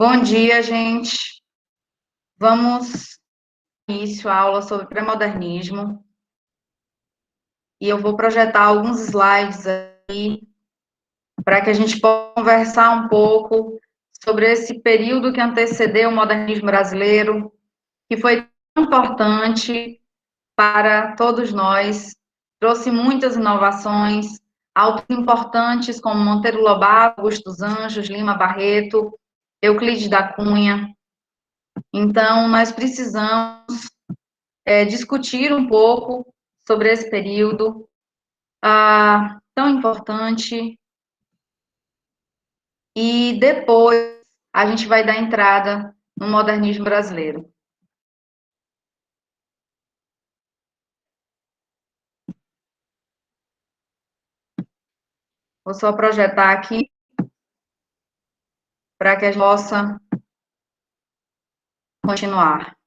Bom dia, gente. Vamos início a aula sobre pré-modernismo e eu vou projetar alguns slides aí para que a gente possa conversar um pouco sobre esse período que antecedeu o modernismo brasileiro, que foi tão importante para todos nós, trouxe muitas inovações, autores importantes como Monteiro Lobato, Augusto dos Anjos, Lima Barreto, Euclides da Cunha. Então, nós precisamos discutir um pouco sobre esse período tão importante e depois a gente vai dar entrada no modernismo brasileiro. Vou só projetar aqui para que a gente possa continuar.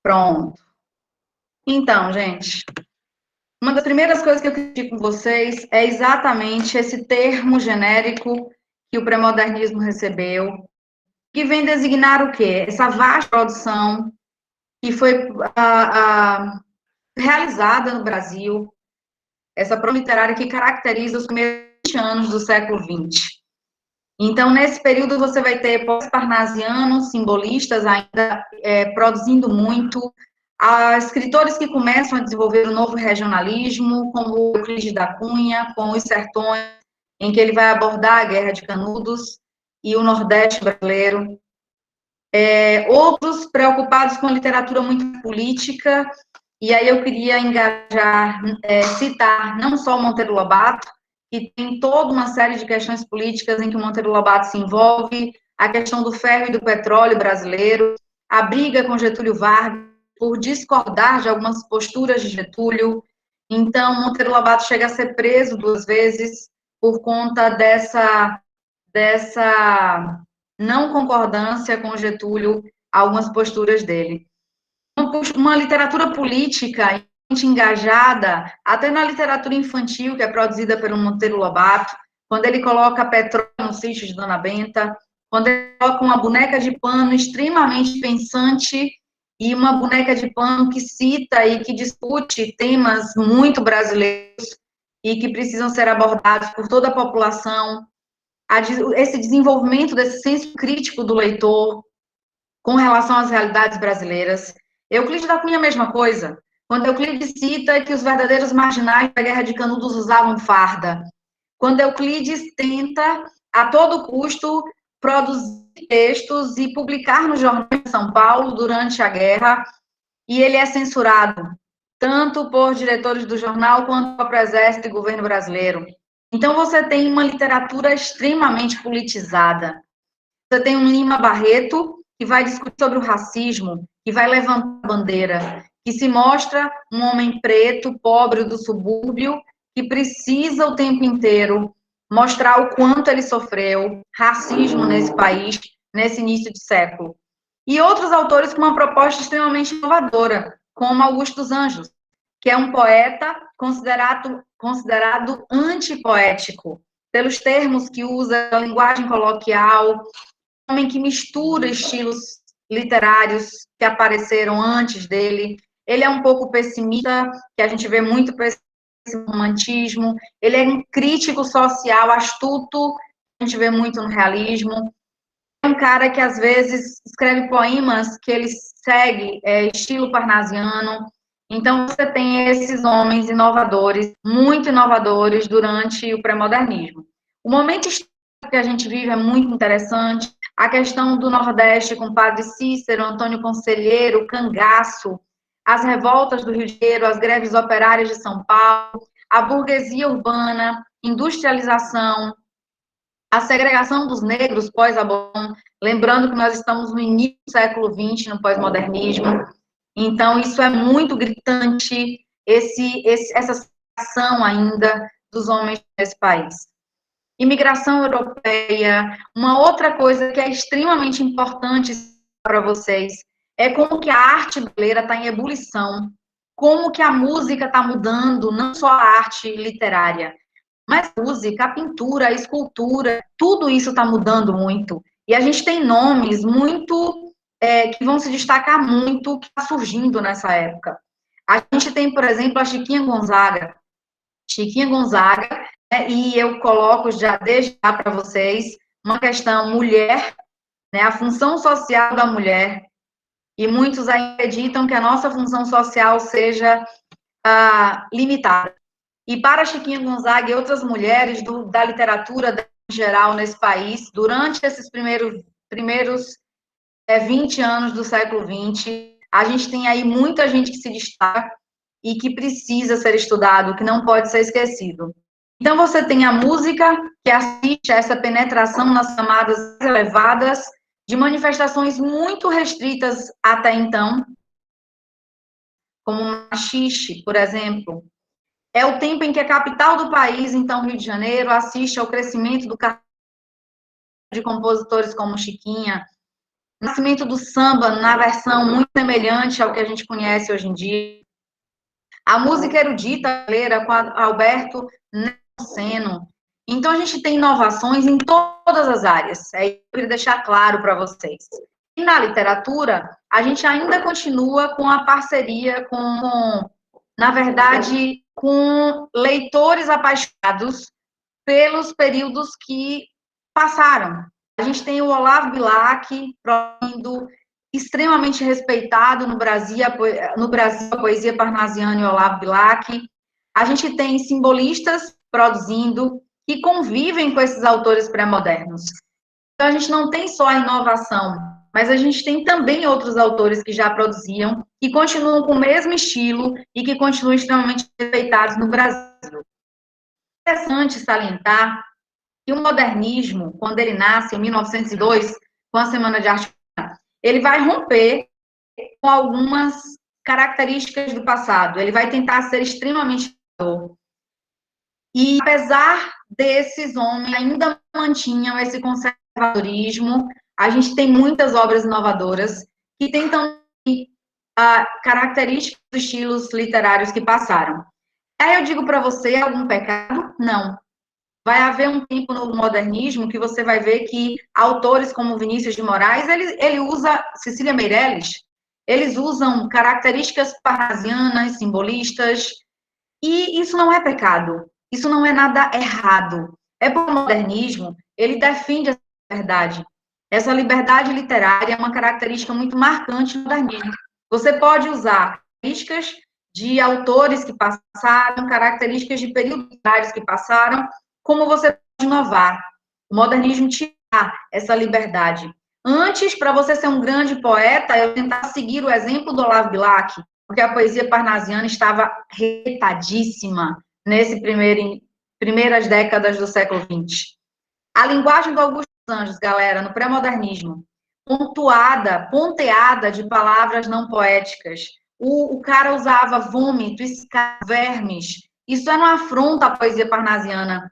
Pronto. Então, gente, uma das primeiras coisas que eu queria discutir com vocês é exatamente esse termo genérico que o pré-modernismo recebeu, que vem designar o quê? Essa vasta produção que foi realizada no Brasil, essa produção literária que caracteriza os primeiros 20 anos do século XX. Então, nesse período, você vai ter pós-parnasianos, simbolistas ainda produzindo muito, escritores que começam a desenvolver o novo regionalismo, como Euclides da Cunha, com Os Sertões, em que ele vai abordar a Guerra de Canudos e o Nordeste brasileiro. Outros preocupados com a literatura muito política, e aí eu queria engajar, citar não só o Monteiro Lobato, que tem toda uma série de questões políticas em que o Monteiro Lobato se envolve, a questão do ferro e do petróleo brasileiro, a briga com Getúlio Vargas por discordar de algumas posturas de Getúlio. Então, Monteiro Lobato chega a ser preso 2 vezes por conta dessa não concordância com Getúlio, algumas posturas dele. Uma literatura política engajada, até na literatura infantil, que é produzida pelo Monteiro Lobato, quando ele coloca petróleo no sítio de Dona Benta, quando ele coloca uma boneca de pano extremamente pensante e uma boneca de pano que cita e que discute temas muito brasileiros e que precisam ser abordados por toda a população, esse desenvolvimento desse senso crítico do leitor com relação às realidades brasileiras. Euclides da Cunha, a mesma coisa. Quando Euclides cita que os verdadeiros marginais da Guerra de Canudos usavam farda. Quando Euclides tenta, a todo custo, produzir textos e publicar no Jornal de São Paulo durante a guerra, e ele é censurado, tanto por diretores do jornal quanto pelo Exército e governo brasileiro. Então, você tem uma literatura extremamente politizada. Você tem um Lima Barreto, que vai discutir sobre o racismo, que vai levantar a bandeira, que se mostra um homem preto, pobre do subúrbio, que precisa o tempo inteiro mostrar o quanto ele sofreu racismo nesse país, nesse início de século. E outros autores com uma proposta extremamente inovadora, como Augusto dos Anjos, que é um poeta considerado antipoético, pelos termos que usa, a linguagem coloquial, um homem que mistura estilos literários que apareceram antes dele. Ele é um pouco pessimista, que a gente vê muito esse romantismo. Ele é um crítico social astuto, que a gente vê muito no realismo. É um cara que, às vezes, escreve poemas que ele segue estilo parnasiano. Então, você tem esses homens inovadores, muito inovadores, durante o pré-modernismo. O momento histórico que a gente vive é muito interessante. A questão do Nordeste com Padre Cícero, Antônio Conselheiro, Cangaço, as revoltas do Rio de Janeiro, as greves operárias de São Paulo, a burguesia urbana, industrialização, a segregação dos negros pós-abolição, lembrando que nós estamos no início do século XX, no pós-modernismo, então isso é muito gritante, essa situação ainda dos homens nesse país. imigração europeia. Uma outra coisa que é extremamente importante para vocês é como que a arte brasileira está em ebulição, como que a música está mudando, não só a arte literária, mas a música, a pintura, a escultura, tudo isso está mudando muito. E a gente tem nomes muito que vão se destacar muito, que está surgindo nessa época. A gente tem, por exemplo, a Chiquinha Gonzaga. Chiquinha Gonzaga, né, e eu coloco já desde já para vocês uma questão mulher, né, a função social da mulher, e muitos aí acreditam que a nossa função social seja limitada. E para Chiquinha Gonzaga e outras mulheres da literatura em geral nesse país, durante esses primeiros 20 anos do século XX, a gente tem aí muita gente que se destaca e que precisa ser estudado, que não pode ser esquecido. Então, você tem a música, que assiste a essa penetração nas camadas elevadas de manifestações muito restritas até então, como o machixe, por exemplo. É o tempo em que a capital do país, então Rio de Janeiro, assiste ao crescimento do de compositores como Chiquinha, o nascimento do samba na versão muito semelhante ao que a gente conhece hoje em dia, a música erudita brasileira com Alberto Nepomuceno. Então, a gente tem inovações em todas as áreas. É isso que eu queria deixar claro para vocês. E na literatura, a gente ainda continua com a parceria na verdade, com leitores apaixonados pelos períodos que passaram. A gente tem o Olavo Bilac, extremamente respeitado no Brasil, a poesia parnasiana e Olavo Bilac. A gente tem simbolistas produzindo que convivem com esses autores pré-modernos. Então, a gente não tem só a inovação, mas a gente tem também outros autores que já produziam, que continuam com o mesmo estilo e que continuam extremamente respeitados no Brasil. É interessante salientar que o modernismo, quando ele nasce em 1902, com a Semana de Arte, ele vai romper com algumas características do passado. Ele vai tentar ser extremamente inovador. E, apesar desses homens ainda mantinham esse conservadorismo, a gente tem muitas obras inovadoras que tentam características dos estilos literários que passaram. Aí eu digo para você, algum pecado? Não. Vai haver um tempo no modernismo que você vai ver que autores como Vinícius de Moraes, ele usa Cecília Meirelles, eles usam características parnasianas, simbolistas, e isso não é pecado, isso não é nada errado. É porque o modernismo, ele defende essa liberdade. Essa liberdade literária é uma característica muito marcante do modernismo. Você pode usar características de autores que passaram, características de períodos literários que passaram, como você pode inovar. O modernismo te dá essa liberdade. Antes, para você ser um grande poeta, eu tentar seguir o exemplo do Olavo Bilac, porque a poesia parnasiana estava retadíssima nesse primeiras décadas do século XX. A linguagem do Augusto dos Anjos, galera, no pré-modernismo, ponteada de palavras não poéticas. O cara usava vômito, vermes. Isso era uma afronta à poesia parnasiana,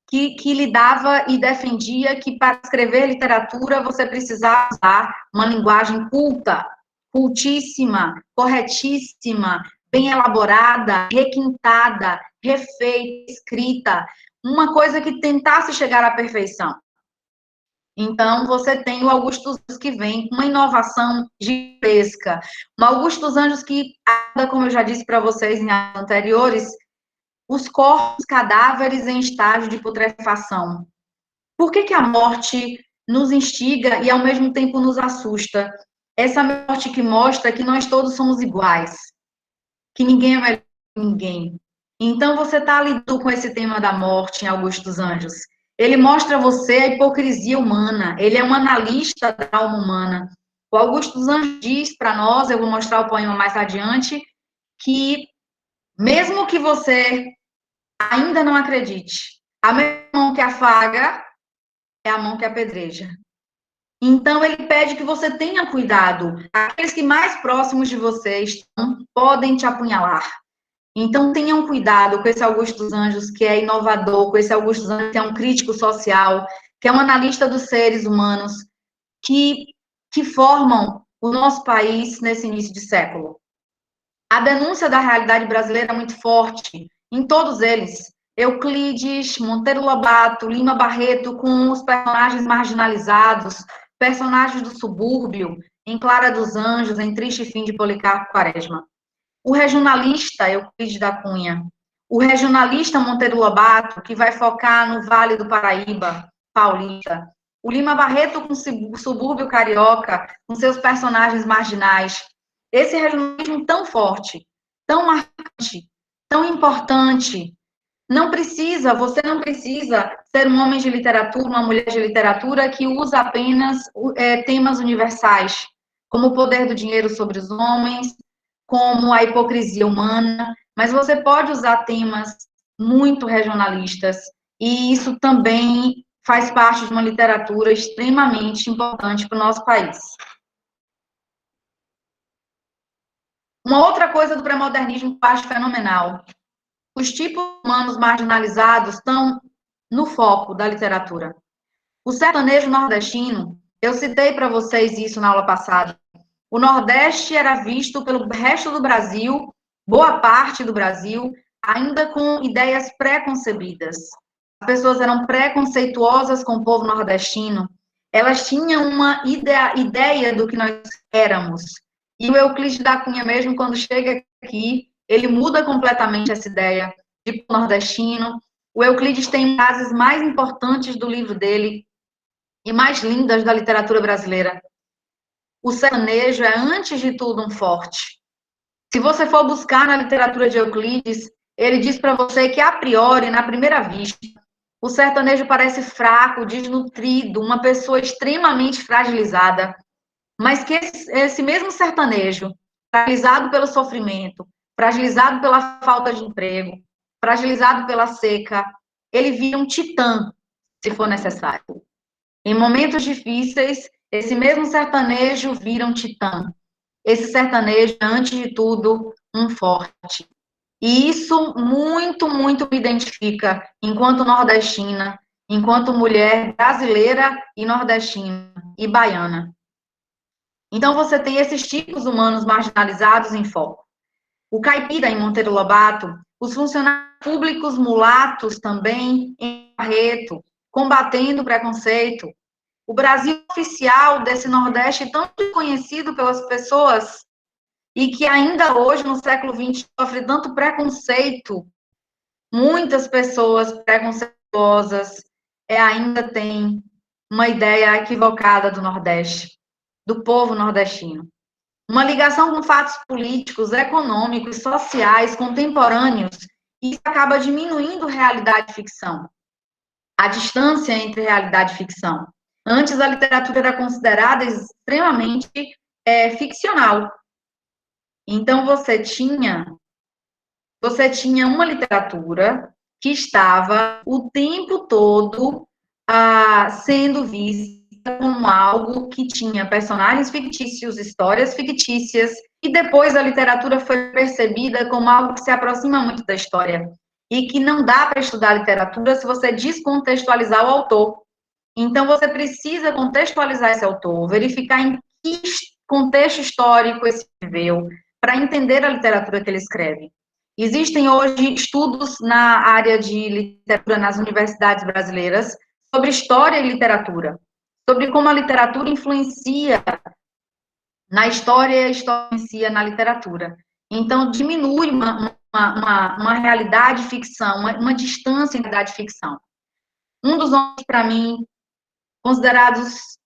que lidava e defendia que para escrever literatura você precisava usar uma linguagem culta, cultíssima, corretíssima, bem elaborada, requintada, refeita, escrita, uma coisa que tentasse chegar à perfeição. Então, você tem o Augusto dos Anjos que vem com uma inovação gigantesca. O Augusto dos Anjos que, como eu já disse para vocês em anos anteriores, os corpos, cadáveres em estágio de putrefação. Por que a morte nos instiga e, ao mesmo tempo, nos assusta? Essa morte que mostra que nós todos somos iguais, que ninguém é melhor que ninguém. Então, você está lidando com esse tema da morte em Augusto dos Anjos. Ele mostra a você a hipocrisia humana, ele é um analista da alma humana. O Augusto dos Anjos diz para nós, eu vou mostrar o poema mais adiante, que mesmo que você ainda não acredite, a mesma mão que afaga é a mão que apedreja. Então, ele pede que você tenha cuidado. Aqueles que mais próximos de você estão podem te apunhalar. Então, tenham cuidado com esse Augusto dos Anjos, que é inovador, com esse Augusto dos Anjos, que é um crítico social, que é um analista dos seres humanos, que, que formam o nosso país nesse início de século. A denúncia da realidade brasileira é muito forte, em todos eles. Euclides, Monteiro Lobato, Lima Barreto, com os personagens marginalizados, personagens do subúrbio, em Clara dos Anjos, em Triste Fim de Policarpo Quaresma. O regionalista Euclides da Cunha, o regionalista Monteiro Lobato, que vai focar no Vale do Paraíba, paulista, o Lima Barreto com o subúrbio carioca, com seus personagens marginais. Esse regionalismo tão forte, tão marcante, tão importante, você não precisa ser um homem de literatura, uma mulher de literatura que usa apenas temas universais, como o poder do dinheiro sobre os homens, como a hipocrisia humana, mas você pode usar temas muito regionalistas, e isso também faz parte de uma literatura extremamente importante para o nosso país. Uma outra coisa do pré-modernismo que eu acho fenomenal: os tipos humanos marginalizados estão no foco da literatura. O sertanejo nordestino, eu citei para vocês isso na aula passada. O Nordeste era visto pelo resto do Brasil, boa parte do Brasil, ainda com ideias pré-concebidas. As pessoas eram preconceituosas com o povo nordestino. Elas tinham uma ideia do que nós éramos. E o Euclides da Cunha mesmo, quando chega aqui, ele muda completamente essa ideia de nordestino. O Euclides tem frases mais importantes do livro dele e mais lindas da literatura brasileira. O sertanejo é, antes de tudo, um forte. Se você for buscar na literatura de Euclides, ele diz para você que, a priori, na primeira vista, o sertanejo parece fraco, desnutrido, uma pessoa extremamente fragilizada, mas que esse mesmo sertanejo, fragilizado pelo sofrimento, fragilizado pela falta de emprego, fragilizado pela seca, ele vira um titã, se for necessário. Em momentos difíceis, esse mesmo sertanejo vira um titã. Esse sertanejo é, antes de tudo, um forte. E isso muito, muito me identifica enquanto nordestina, enquanto mulher brasileira e nordestina e baiana. Então, você tem esses tipos humanos marginalizados em foco. O caipira, em Monteiro Lobato, os funcionários públicos mulatos também, em Barreto, combatendo o preconceito. O Brasil oficial desse Nordeste tão conhecido pelas pessoas e que ainda hoje, no século XX, sofre tanto preconceito. Muitas pessoas preconceituosas ainda têm uma ideia equivocada do Nordeste, do povo nordestino. Uma ligação com fatos políticos, econômicos, sociais, contemporâneos, e isso acaba diminuindo realidade e ficção. A distância entre realidade e ficção. Antes, a literatura era considerada extremamente ficcional. Então, você tinha uma literatura que estava o tempo todo sendo vista como algo que tinha personagens fictícios, histórias fictícias, e depois a literatura foi percebida como algo que se aproxima muito da história, e que não dá para estudar literatura se você descontextualizar o autor. Então, você precisa contextualizar esse autor, verificar em que contexto histórico esse viveu, para entender a literatura que ele escreve. Existem hoje estudos na área de literatura nas universidades brasileiras sobre história e literatura, sobre como a literatura influencia na história e a história influencia na literatura. Então, diminui uma realidade ficção, uma distância entre realidade e ficção. Um dos homens, para mim, considerados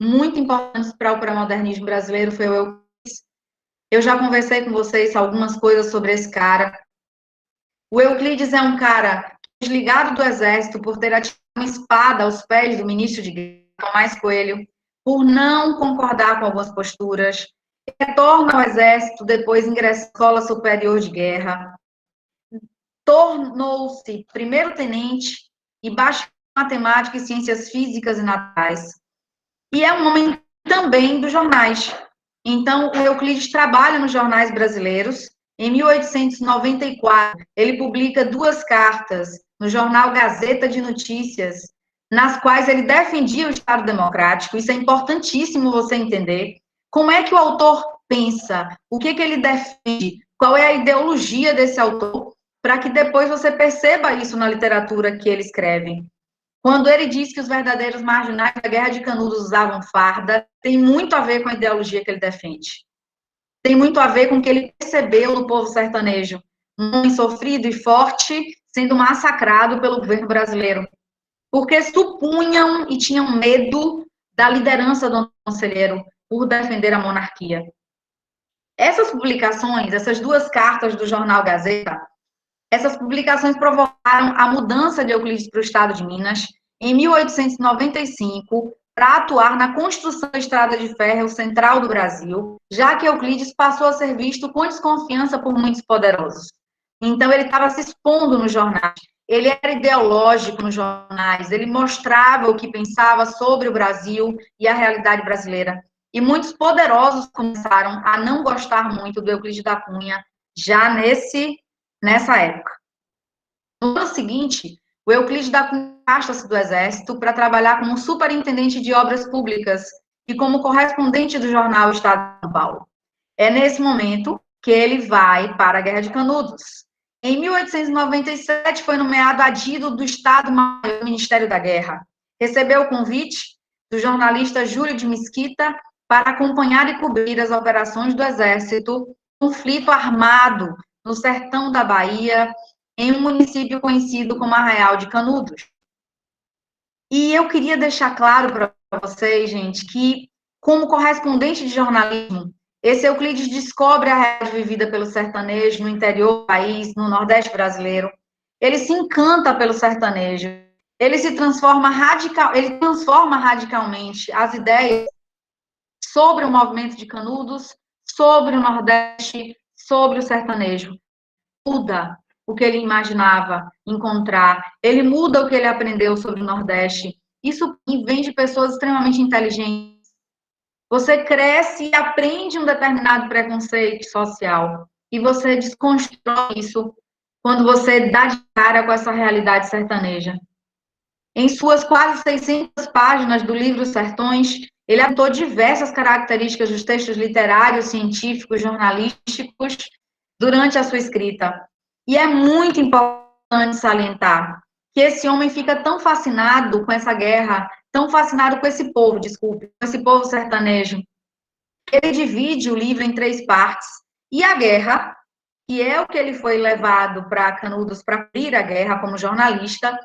muito importantes para o pré-modernismo brasileiro foi o Euclides. Eu já conversei com vocês algumas coisas sobre esse cara. O Euclides é um cara desligado do exército por ter atirado uma espada aos pés do ministro de guerra, Tomás Coelho, por não concordar com algumas posturas. Retorna ao exército, depois ingressa na Escola Superior de Guerra. Tornou-se primeiro-tenente e bacharel em matemática e ciências físicas e naturais. E é um homem também dos jornais. Então, o Euclides trabalha nos jornais brasileiros, Em 1894, ele publica 2 cartas no jornal Gazeta de Notícias, nas quais ele defendia o Estado Democrático. Isso é importantíssimo você entender. Como é que o autor pensa? O que ele defende? Qual é a ideologia desse autor? Para que depois você perceba isso na literatura que ele escreve. Quando ele diz que os verdadeiros marginais da Guerra de Canudos usavam farda, tem muito a ver com a ideologia que ele defende. Tem muito a ver com o que ele percebeu no povo sertanejo, um homem sofrido e forte, sendo massacrado pelo governo brasileiro, porque supunham e tinham medo da liderança do conselheiro por defender a monarquia. Essas publicações, essas 2 cartas do jornal Gazeta, essas publicações provocaram a mudança de Euclides para o estado de Minas em 1895 para atuar na construção da estrada de ferro central do Brasil, já que Euclides passou a ser visto com desconfiança por muitos poderosos. Então, ele estava se expondo nos jornais, ele era ideológico nos jornais, ele mostrava o que pensava sobre o Brasil e a realidade brasileira. E muitos poderosos começaram a não gostar muito do Euclides da Cunha já nessa época. No ano seguinte, o Euclides da Cunha afasta-se do Exército para trabalhar como superintendente de obras públicas e como correspondente do jornal Estado de São Paulo. É nesse momento que ele vai para a Guerra de Canudos. Em 1897, foi nomeado adido do Estado-Maior do Ministério da Guerra. Recebeu o convite do jornalista Júlio de Mesquita para acompanhar e cobrir as operações do Exército, conflito armado no sertão da Bahia, em um município conhecido como Arraial de Canudos. E eu queria deixar claro para vocês, gente, que como correspondente de jornalismo, esse Euclides descobre a realidade vivida pelo sertanejo no interior do país, no Nordeste brasileiro. Ele se encanta pelo sertanejo. Ele transforma radicalmente as ideias sobre o movimento de Canudos, sobre o Nordeste, sobre o sertanejo. Muda o que ele imaginava encontrar, ele muda o que ele aprendeu sobre o Nordeste. Isso vem de pessoas extremamente inteligentes. Você cresce e aprende um determinado preconceito social e você desconstrói isso quando você dá de cara com essa realidade sertaneja. Em suas quase 600 páginas do livro Sertões, ele adotou diversas características dos textos literários, científicos, jornalísticos durante a sua escrita. E é muito importante salientar que esse homem fica tão fascinado com essa guerra, tão fascinado com esse povo, desculpe, com esse povo sertanejo. Ele divide o livro em 3 partes. E a guerra, que é o que ele foi levado para Canudos para cobrir a guerra como jornalista,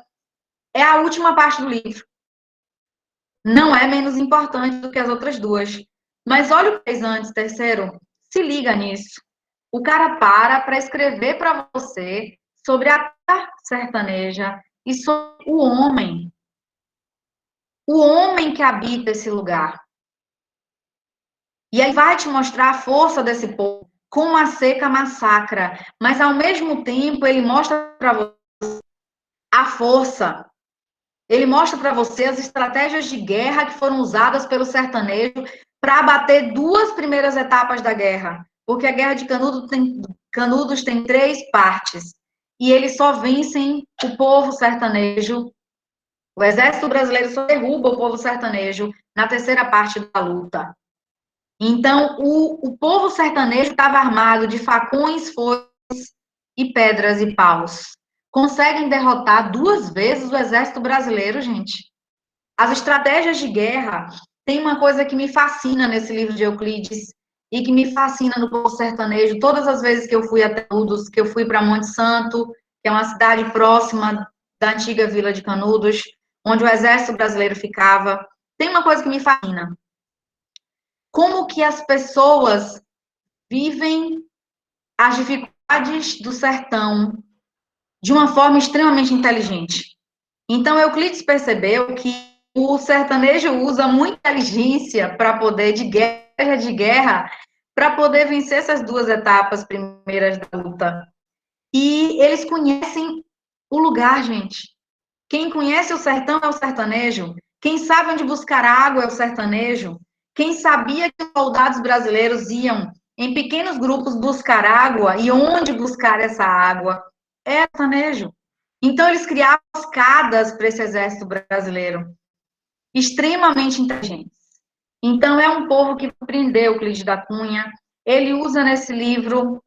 é a última parte do livro. Não é menos importante do que as outras 2. Mas olha o que fez antes, terceiro. Se liga nisso. O cara para escrever para você sobre a sertaneja e sobre o homem. O homem que habita esse lugar. E aí vai te mostrar a força desse povo, como a seca massacra. Mas, ao mesmo tempo, ele mostra para você a força. Ele mostra para você as estratégias de guerra que foram usadas pelo sertanejo para abater 2 primeiras etapas da guerra. Porque a Guerra de Canudos tem 3 partes. E eles só vencem o povo sertanejo. O exército brasileiro só derruba o povo sertanejo na 3ª parte da luta. Então, o povo sertanejo estava armado de facões, foices e pedras e paus. Conseguem derrotar 2 vezes o exército brasileiro, gente. As estratégias de guerra, tem uma coisa que me fascina nesse livro de Euclides e que me fascina no povo sertanejo. Todas as vezes que eu fui a Canudos, que eu fui para Monte Santo, que é uma cidade próxima da antiga Vila de Canudos, onde o exército brasileiro ficava, tem uma coisa que me fascina. Como que as pessoas vivem as dificuldades do sertão de uma forma extremamente inteligente. Então, Euclides percebeu que o sertanejo usa muita inteligência para poder, de guerra, para poder vencer essas 2 etapas primeiras da luta. E eles conhecem o lugar, gente. Quem conhece o sertão é o sertanejo. Quem sabe onde buscar água é o sertanejo. Quem sabia que os soldados brasileiros iam em pequenos grupos buscar água, e onde buscar essa água? É sertanejo. Então, eles criavam escadas para esse exército brasileiro, extremamente inteligentes. Então, é um povo que compreendeu Euclides da Cunha. Ele usa nesse livro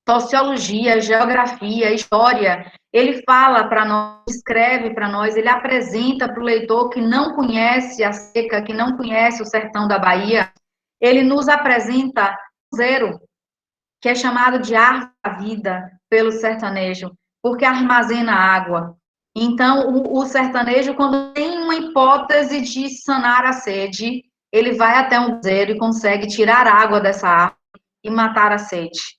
sociologia, geografia, história. Ele fala para nós, escreve para nós, ele apresenta para o leitor que não conhece a seca, que não conhece o sertão da Bahia, ele nos apresenta o zero, que é chamado de árvore da vida pelo sertanejo, porque armazena água. Então, o sertanejo, quando tem uma hipótese de sanar a sede, ele vai até um zero e consegue tirar água dessa árvore e matar a sede.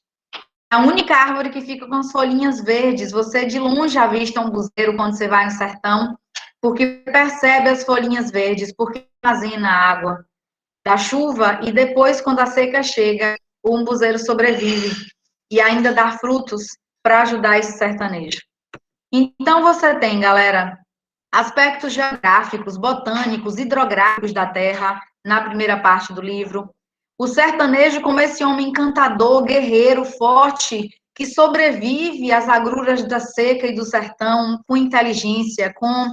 A única árvore que fica com as folhinhas verdes, você de longe avista um buzeiro quando você vai no sertão, porque percebe as folhinhas verdes, porque armazena a água da chuva e depois, quando a seca chega, o umbuzeiro sobrevive e ainda dá frutos para ajudar esse sertanejo. Então, você tem, galera, aspectos geográficos, botânicos, hidrográficos da terra, na primeira parte do livro. O sertanejo como esse homem encantador, guerreiro, forte, que sobrevive às agruras da seca e do sertão com inteligência, com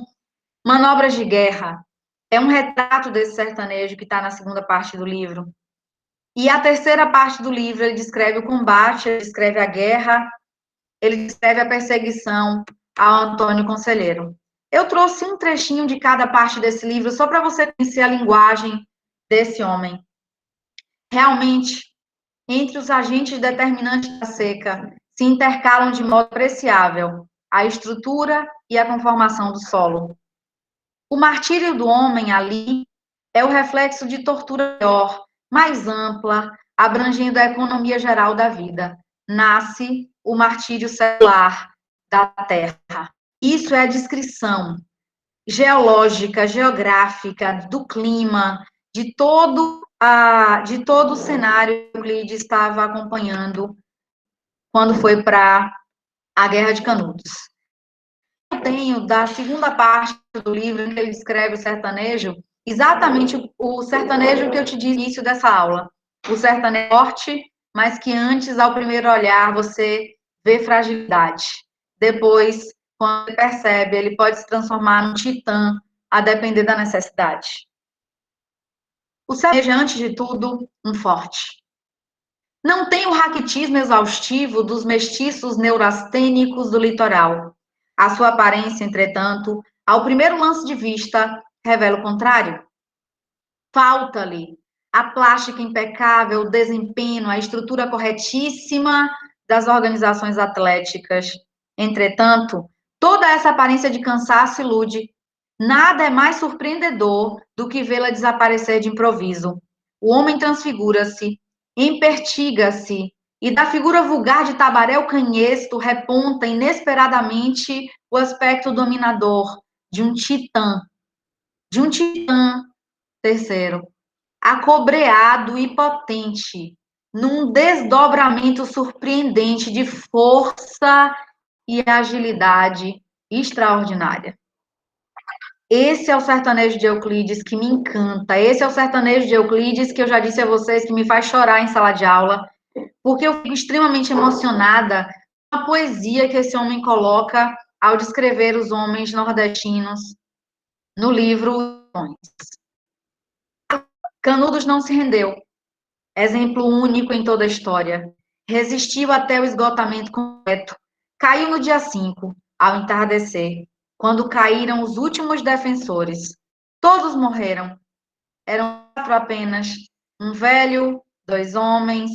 manobras de guerra. É um retrato desse sertanejo que está na segunda parte do livro. E a terceira parte do livro, ele descreve o combate, ele descreve a guerra, ele descreve a perseguição ao Antônio Conselheiro. Eu trouxe um trechinho de cada parte desse livro, só para você conhecer a linguagem desse homem. Realmente, entre os agentes determinantes da seca, se intercalam de modo apreciável a estrutura e a conformação do solo. O martírio do homem ali é o reflexo de tortura maior, mais ampla, abrangendo a economia geral da vida. Nasce o martírio celular da Terra. Isso é a descrição geológica, geográfica, do clima, de todo o cenário que Euclides estava acompanhando quando foi para a Guerra de Canudos. Eu tenho, da segunda parte do livro, em que ele descreve o sertanejo, exatamente o sertanejo que eu te disse no início dessa aula. O sertanejo forte, mas que antes, ao primeiro olhar, você vê fragilidade. Depois, quando ele percebe, ele pode se transformar num titã, a depender da necessidade. O sertanejo é, antes de tudo, um forte. Não tem o raquitismo exaustivo dos mestiços neurastênicos do litoral. A sua aparência, entretanto, ao primeiro lance de vista, revela o contrário. Falta-lhe a plástica impecável, o desempenho, a estrutura corretíssima das organizações atléticas. Entretanto, toda essa aparência de cansaço ilude. Nada é mais surpreendedor do que vê-la desaparecer de improviso. O homem transfigura-se, empertiga-se, e da figura vulgar de Tabaréu Canhesto reponta inesperadamente o aspecto dominador de um titã. Terceiro, acobreado e potente, num desdobramento surpreendente de força e agilidade extraordinária. Esse é o sertanejo de Euclides que me encanta. Esse é o sertanejo de Euclides que eu já disse a vocês que me faz chorar em sala de aula, porque eu fico extremamente emocionada com a poesia que esse homem coloca ao descrever os homens nordestinos no livro Canudos não se rendeu. Exemplo único em toda a história. Resistiu até o esgotamento completo. Caiu no dia 5, ao entardecer, quando caíram os últimos defensores. Todos morreram. Eram 4 apenas. Um velho, 2 homens,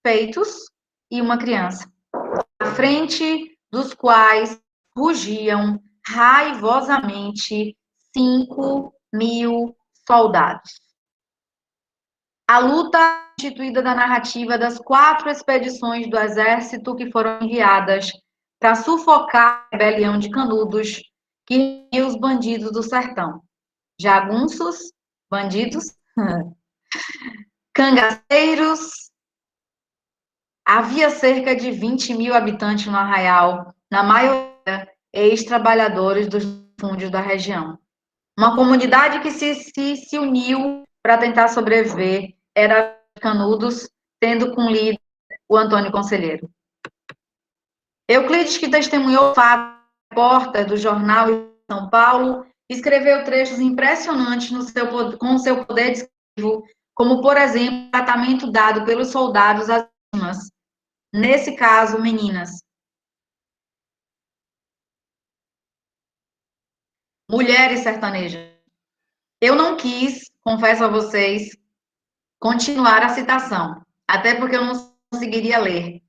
feitos, e uma criança. À frente dos quais rugiam raivosamente 5.000 soldados. A luta constituída da narrativa das 4 expedições do exército que foram enviadas para sufocar a rebelião de Canudos, que reuniu os bandidos do sertão. Jagunços, bandidos, cangaceiros. Havia cerca de 20.000 habitantes no arraial, na maioria ex-trabalhadores dos fundos da região. Uma comunidade que se uniu para tentar sobreviver era Canudos, tendo como líder o Antônio Conselheiro. Euclides, que testemunhou o fato, repórter do jornal São Paulo, escreveu trechos impressionantes com seu poder descritivo, como, por exemplo, o tratamento dado pelos soldados às vítimas, nesse caso, meninas. Mulheres sertanejas. Eu não quis, confesso a vocês, continuar a citação, até porque eu não conseguiria ler.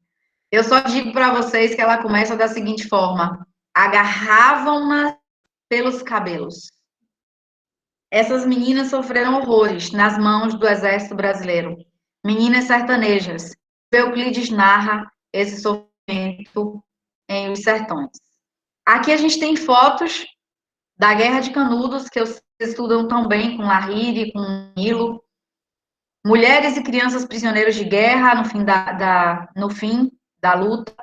Eu só digo para vocês que ela começa da seguinte forma: agarravam-na pelos cabelos. Essas meninas sofreram horrores nas mãos do exército brasileiro. Meninas sertanejas. Euclides narra esse sofrimento em Os Sertões. Aqui a gente tem fotos da Guerra de Canudos, que vocês estudam tão bem com Larire, com Nilo. Mulheres e crianças prisioneiros de guerra no fim da luta.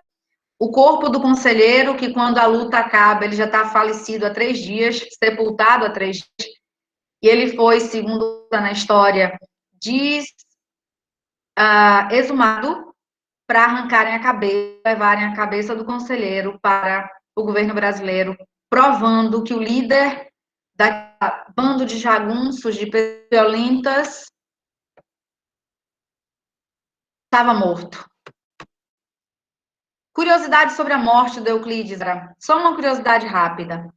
O corpo do conselheiro, que quando a luta acaba, ele já está falecido há 3 dias, sepultado há 3 dias, e ele foi, segundo na história, exumado para arrancarem a cabeça, levarem a cabeça do conselheiro para o governo brasileiro, provando que o líder da bando de jagunços, de pessoas violentas, estava morto. Curiosidade sobre a morte de Euclides, só uma curiosidade rápida.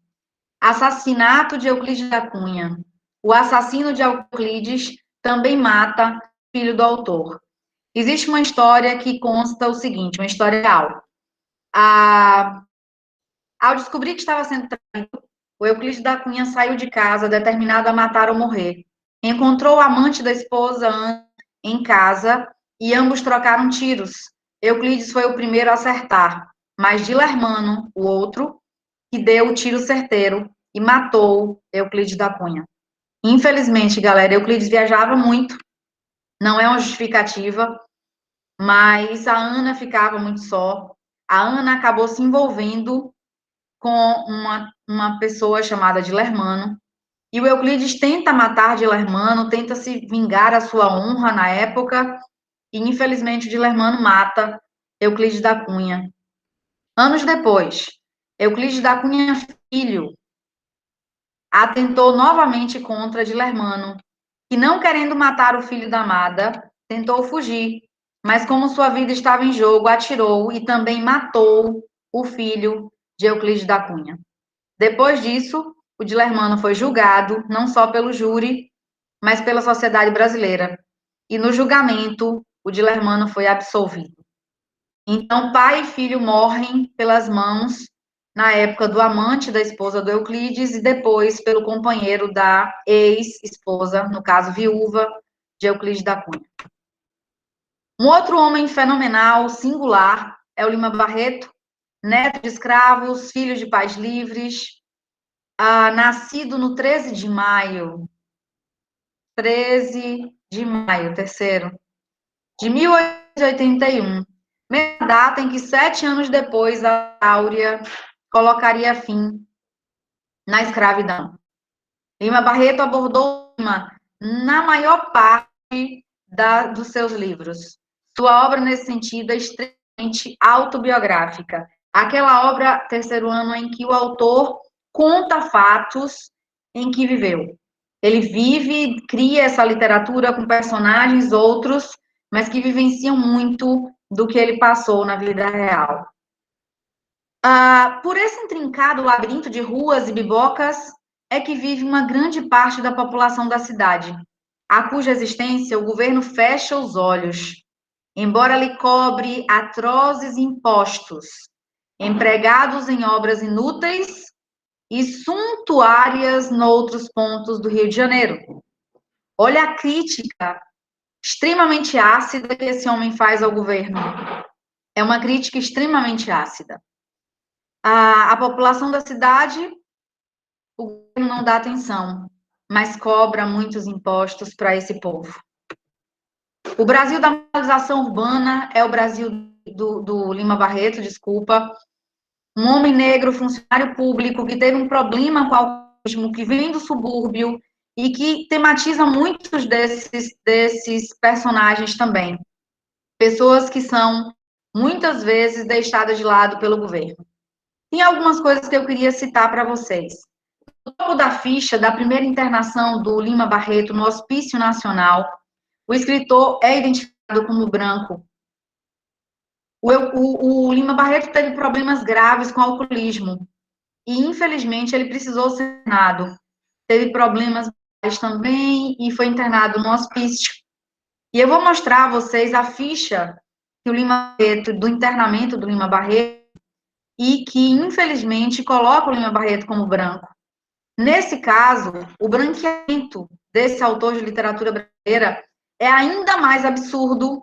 Assassinato de Euclides da Cunha. O assassino de Euclides também mata o filho do autor. Existe uma história que consta o seguinte, uma história real. Ao descobrir que estava sendo traído, o Euclides da Cunha saiu de casa, determinado a matar ou morrer. Encontrou o amante da esposa Ana em casa e ambos trocaram tiros. Euclides foi o primeiro a acertar, mas Dilermano, o outro, que deu o tiro certeiro e matou Euclides da Cunha. Infelizmente, galera, Euclides viajava muito, não é uma justificativa, mas a Ana ficava muito só. A Ana acabou se envolvendo com uma pessoa chamada Dilermano, e o Euclides tenta matar Dilermano, tenta se vingar a sua honra na época, e infelizmente Dilermano mata Euclides da Cunha. Anos depois, Euclides da Cunha filho atentou novamente contra Dilermano, que, não querendo matar o filho da amada, tentou fugir, mas como sua vida estava em jogo, atirou e também matou o filho de Euclides da Cunha. Depois disso, o Dilermano foi julgado, não só pelo júri, mas pela sociedade brasileira. E no julgamento, o Dilermano foi absolvido. Então, pai e filho morrem pelas mãos, na época, do amante da esposa do Euclides e depois pelo companheiro da ex-esposa, no caso, viúva de Euclides da Cunha. Um outro homem fenomenal, singular, é o Lima Barreto, neto de escravos, filho de pais livres, nascido no 13 de maio, terceiro, de 1881, mesma data em que 7 anos depois a Áurea colocaria fim na escravidão. Lima Barreto abordou o tema na maior parte dos seus livros. Sua obra, nesse sentido, é extremamente autobiográfica. Aquela obra, terceiro ano, em que o autor conta fatos em que viveu. Ele vive, cria essa literatura com personagens outros, mas que vivenciam muito do que ele passou na vida real. Por esse intrincado labirinto de ruas e bibocas é que vive uma grande parte da população da cidade, a cuja existência o governo fecha os olhos, embora lhe cobre atrozes impostos, empregados em obras inúteis e suntuárias noutros pontos do Rio de Janeiro. Olha a crítica extremamente ácida que esse homem faz ao governo. É uma crítica extremamente ácida. A população da cidade, o governo não dá atenção, mas cobra muitos impostos para esse povo. O Brasil da mobilização urbana é o Brasil do Lima Barreto, desculpa, um homem negro, funcionário público, que teve um problema com o alcoolismo, que vem do subúrbio e que tematiza muitos desses personagens também. pessoas que são muitas vezes deixadas de lado pelo governo. Tem algumas coisas que eu queria citar para vocês. No topo da ficha da primeira internação do Lima Barreto no Hospício Nacional, o escritor é identificado como branco. O Lima Barreto teve problemas graves com alcoolismo e, infelizmente, ele precisou ser internado. Teve problemas também e foi internado no hospício. E eu vou mostrar a vocês a ficha que o Lima Barreto, do internamento do Lima Barreto, e que, infelizmente, coloca o Lima Barreto como branco. Nesse caso, o branqueamento desse autor de literatura brasileira é ainda mais absurdo,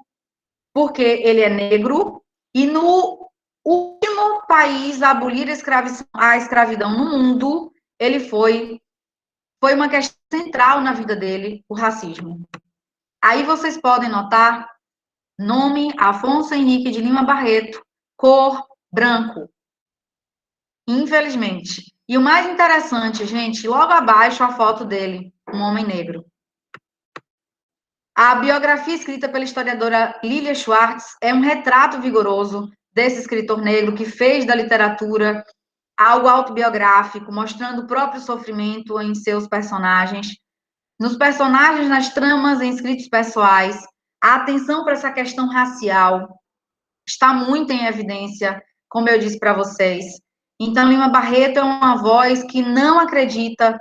porque ele é negro, e no último país a abolir a escravidão no mundo, ele foi uma questão central na vida dele, o racismo. Aí vocês podem notar, nome Afonso Henrique de Lima Barreto, cor branco, infelizmente. E o mais interessante, gente, logo abaixo a foto dele, um homem negro. A biografia escrita pela historiadora Lilia Schwartz é um retrato vigoroso desse escritor negro que fez da literatura algo autobiográfico, mostrando o próprio sofrimento em seus personagens. Nos personagens, nas tramas, em escritos pessoais, a atenção para essa questão racial está muito em evidência, como eu disse para vocês. Então, Lima Barreto é uma voz que não acredita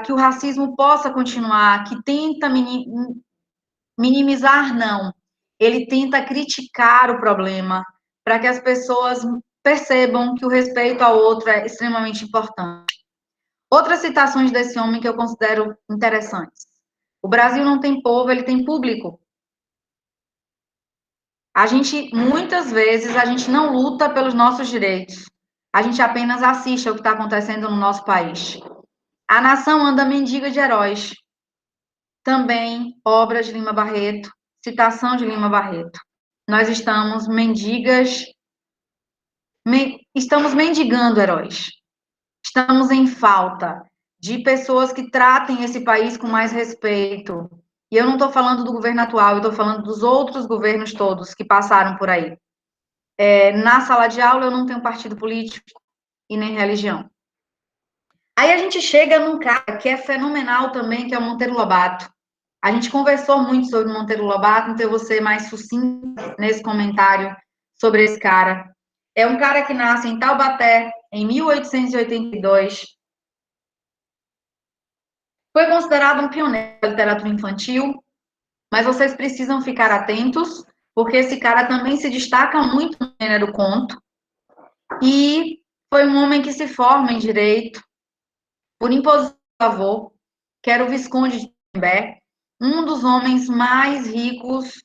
que o racismo possa continuar, que tenta minimizar, não. Ele tenta criticar o problema para que as pessoas percebam que o respeito ao outro é extremamente importante. Outras citações desse homem que eu considero interessantes. O Brasil não tem povo, ele tem público. Muitas vezes, a gente não luta pelos nossos direitos. A gente apenas assiste ao que está acontecendo no nosso país. A nação anda mendiga de heróis. Também, obras de Lima Barreto, citação de Lima Barreto. Nós estamos estamos mendigando heróis. Estamos em falta de pessoas que tratem esse país com mais respeito. E eu não estou falando do governo atual, eu estou falando dos outros governos todos que passaram por aí. Na sala de aula eu não tenho partido político e nem religião. Aí a gente chega num cara que é fenomenal também, que é o Monteiro Lobato. A gente conversou muito sobre o Monteiro Lobato, então eu vou ser mais sucinta nesse comentário sobre esse cara. É um cara que nasce em Taubaté, em 1882. Foi considerado um pioneiro da literatura infantil, mas vocês precisam ficar atentos, porque esse cara também se destaca muito no gênero conto, e foi um homem que se forma em direito, por imposição do avô, que era o Visconde de Timbé, um dos homens mais ricos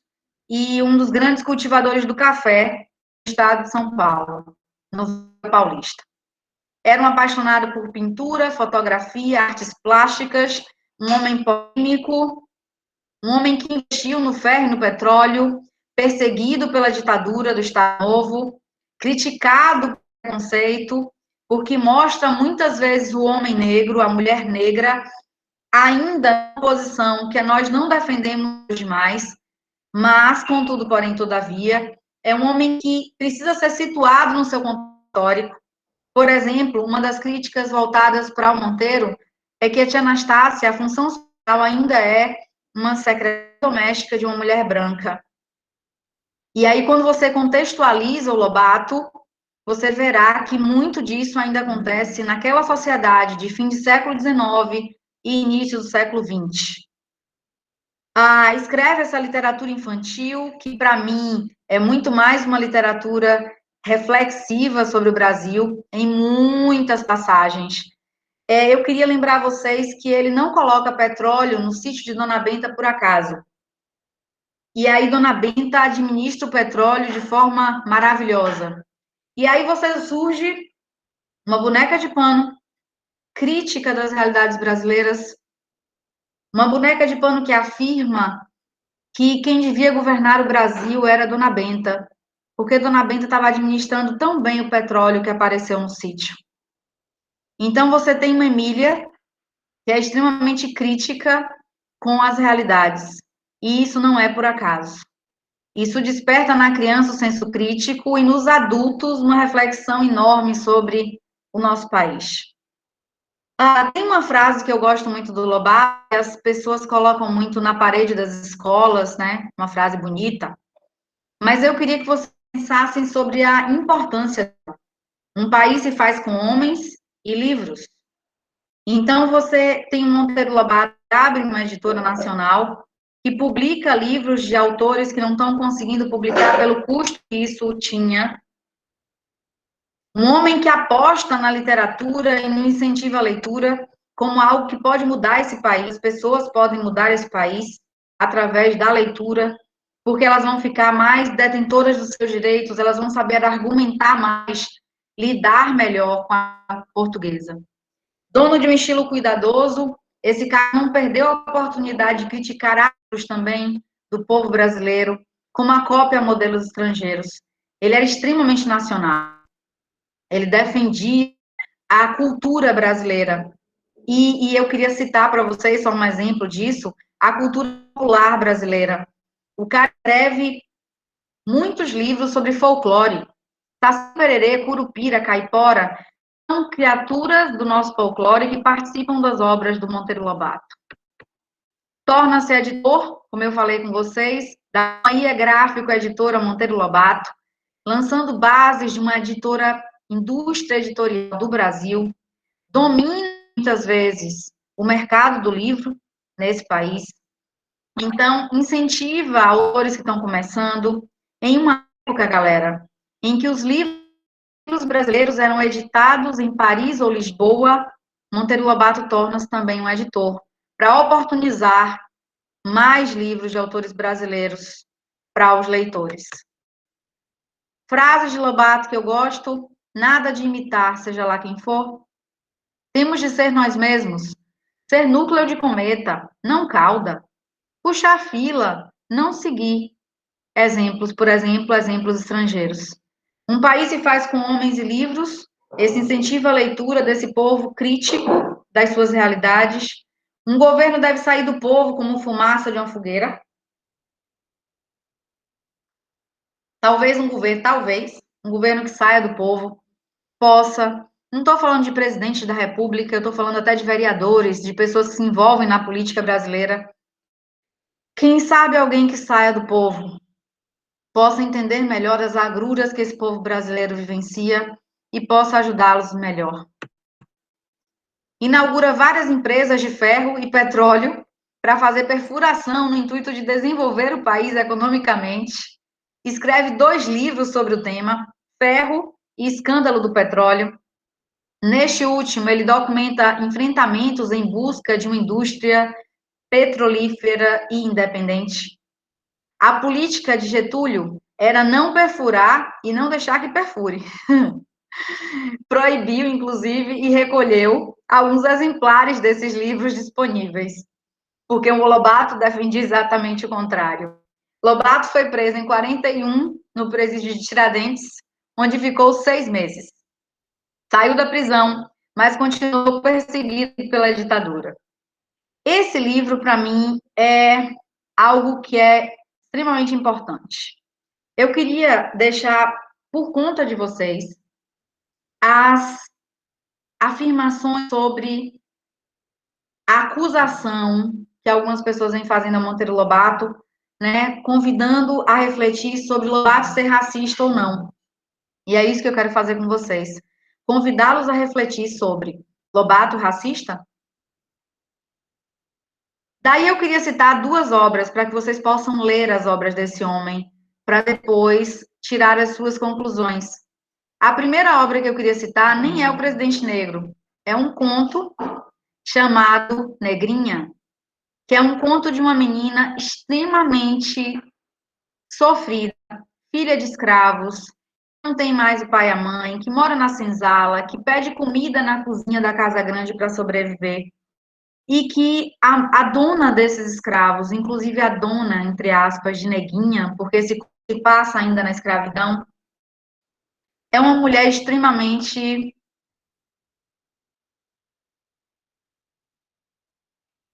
e um dos grandes cultivadores do café do estado de São Paulo, no Paulista. Era um apaixonado por pintura, fotografia, artes plásticas, um homem polêmico, um homem que investiu no ferro e no petróleo, perseguido pela ditadura do Estado Novo, criticado pelo preconceito, porque mostra muitas vezes o homem negro, a mulher negra, ainda em posição que nós não defendemos demais, mas, contudo, porém, todavia, é um homem que precisa ser situado no seu contexto histórico. Por exemplo, uma das críticas voltadas para o Monteiro é que a tia Anastácia, a função social ainda é uma secretária doméstica de uma mulher branca. E aí, quando você contextualiza o Lobato, você verá que muito disso ainda acontece naquela sociedade de fim de século XIX e início do século XX. Escreve essa literatura infantil, que para mim é muito mais uma literatura reflexiva sobre o Brasil, em muitas passagens. Eu queria lembrar vocês que ele não coloca petróleo no sítio de Dona Benta por acaso. E aí Dona Benta administra o petróleo de forma maravilhosa. E aí surge uma boneca de pano, crítica das realidades brasileiras, uma boneca de pano que afirma que quem devia governar o Brasil era Dona Benta, porque Dona Benta estava administrando tão bem o petróleo que apareceu no sítio. Então você tem uma Emília que é extremamente crítica com as realidades, e isso não é por acaso. Isso desperta na criança o senso crítico e nos adultos uma reflexão enorme sobre o nosso país. Tem uma frase que eu gosto muito do Lobato, que as pessoas colocam muito na parede das escolas, né? Uma frase bonita, mas eu queria que vocês pensassem sobre a importância. Um país se faz com homens e livros. Então, você tem um Monteiro Lobato que abre uma editora nacional que publica livros de autores que não estão conseguindo publicar pelo custo que isso tinha. Um homem que aposta na literatura e no incentivo à leitura como algo que pode mudar esse país. Pessoas podem mudar esse país através da leitura, porque elas vão ficar mais detentoras dos seus direitos, elas vão saber argumentar mais, lidar melhor com a portuguesa. Dono de um estilo cuidadoso, esse cara não perdeu a oportunidade de criticar atos também do povo brasileiro, como a cópia a modelos estrangeiros. Ele era extremamente nacional. Ele defendia a cultura brasileira. E eu queria citar para vocês, só um exemplo disso, a cultura popular brasileira. O cara escreve muitos livros sobre folclore. Saci Pererê, Curupira, Caipora, são criaturas do nosso folclore que participam das obras do Monteiro Lobato. Torna-se editor, como eu falei com vocês, da Companhia Gráfico Editora Monteiro Lobato, lançando bases de uma editora, indústria editorial do Brasil, domina muitas vezes o mercado do livro nesse país. Então, incentiva autores que estão começando, em uma época, galera, em que os livros brasileiros eram editados em Paris ou Lisboa, Monteiro Lobato torna-se também um editor, para oportunizar mais livros de autores brasileiros para os leitores. Frases de Lobato que eu gosto: nada de imitar, seja lá quem for. Temos de ser nós mesmos. Ser núcleo de cometa, não cauda. Puxar fila, não seguir. Exemplos, por exemplo, exemplos estrangeiros. Um país se faz com homens e livros, esse incentiva a leitura desse povo crítico das suas realidades. Um governo deve sair do povo como fumaça de uma fogueira. Talvez um governo que saia do povo possa. Não estou falando de presidente da República, eu estou falando até de vereadores, de pessoas que se envolvem na política brasileira. Quem sabe alguém que saia do povo possa entender melhor as agruras que esse povo brasileiro vivencia e possa ajudá-los melhor. Inaugura várias empresas de ferro e petróleo para fazer perfuração no intuito de desenvolver o país economicamente. Escreve 2 livros sobre o tema, Ferro e Escândalo do Petróleo. Neste último, ele documenta enfrentamentos em busca de uma indústria petrolífera e independente. A política de Getúlio era não perfurar e não deixar que perfure. Proibiu, inclusive, e recolheu alguns exemplares desses livros disponíveis, porque o Lobato defendia exatamente o contrário. Lobato foi preso em 41 no presídio de Tiradentes, onde ficou 6 meses. Saiu da prisão, mas continuou perseguido pela ditadura. Esse livro, para mim, é algo que é extremamente importante. Eu queria deixar por conta de vocês as afirmações sobre a acusação que algumas pessoas vêm fazendo a Monteiro Lobato, né, convidando a refletir sobre Lobato ser racista ou não. E é isso que eu quero fazer com vocês. Convidá-los a refletir sobre Lobato racista? Daí eu queria citar 2 obras para que vocês possam ler as obras desse homem, para depois tirar as suas conclusões. A primeira obra que eu queria citar nem é O Presidente Negro, é um conto chamado Negrinha, que é um conto de uma menina extremamente sofrida, filha de escravos, não tem mais o pai e a mãe, que mora na senzala, que pede comida na cozinha da casa grande para sobreviver, e que a dona desses escravos, inclusive a dona, entre aspas, de Neguinha, porque se passa ainda na escravidão, é uma mulher extremamente.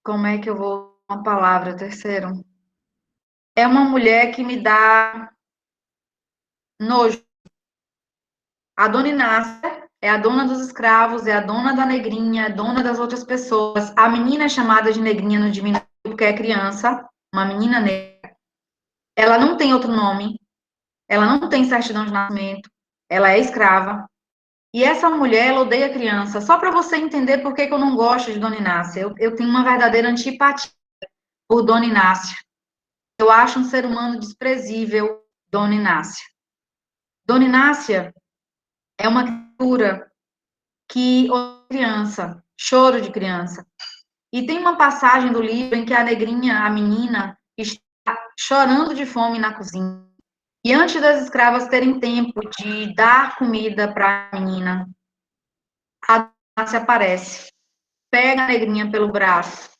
Como é que eu vou. Uma palavra, terceiro? é uma mulher que me dá nojo. A dona Inácia é a dona dos escravos, é a dona da negrinha, é a dona das outras pessoas. A menina é chamada de negrinha no diminutivo porque é criança, uma menina negra. Ela não tem outro nome, ela não tem certidão de nascimento, ela é escrava. E essa mulher, ela odeia criança. Só para você entender por que, que eu não gosto de Dona Inácia. Eu tenho uma verdadeira antipatia por Dona Inácia. Eu acho um ser humano desprezível, Dona Inácia. Dona Inácia é uma criatura que odeia criança, choro de criança. E tem uma passagem do livro em que a negrinha, a menina, está chorando de fome na cozinha. E antes das escravas terem tempo de dar comida para a menina, a Inácia aparece, pega a negrinha pelo braço,